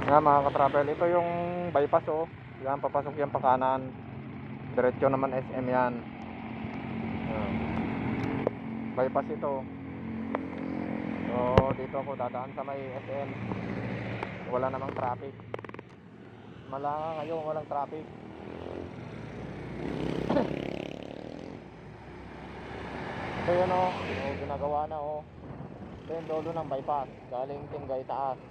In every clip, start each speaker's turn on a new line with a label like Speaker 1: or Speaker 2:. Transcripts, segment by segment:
Speaker 1: Nga mga ka-travel, ito yung bypass oh. Yan, papasok yan pa kanan. Diretso naman SM yan. Yan. Bypass ito. So dito ako dadaan sa may SM. Wala namang traffic. Malanga ngayon, walang traffic. Ito yun oh, ginagawa na oh. Ito yung dulo ng bypass, galing Tingay taas.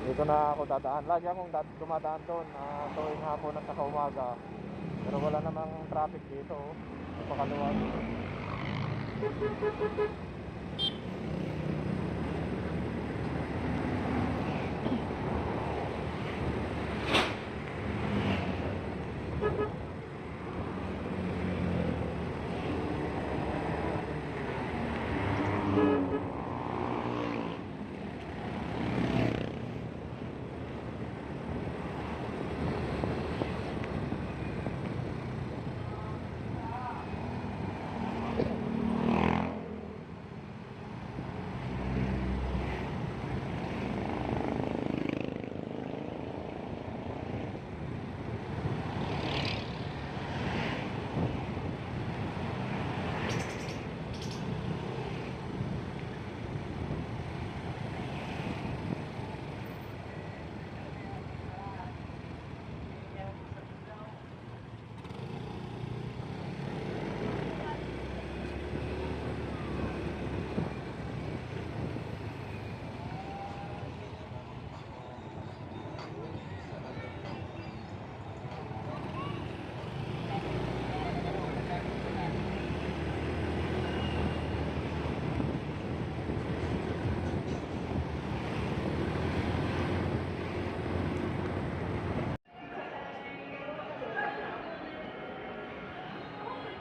Speaker 1: Dito na ako dadaan. Lagi akong dumadaan doon tuwing hapon at saka umaga. Pero wala namang traffic dito oh. Napakaluwag.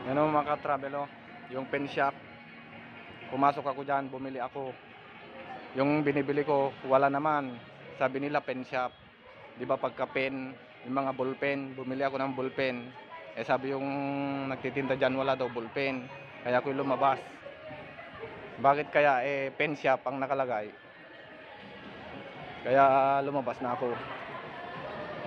Speaker 1: Yan o mga ka-travel oh. Yung pen shop. Pumasok ako dyan, bumili ako. Yung binibili ko, wala naman. Sabi nila pen shop. Di ba pagka pen, yung mga ballpen, bumili ako ng ballpen. Eh sabi yung nagtitinda dyan, wala daw ballpen. Kaya ako lumabas. Bakit kaya? Eh pen shop ang nakalagay. Kaya lumabas na ako.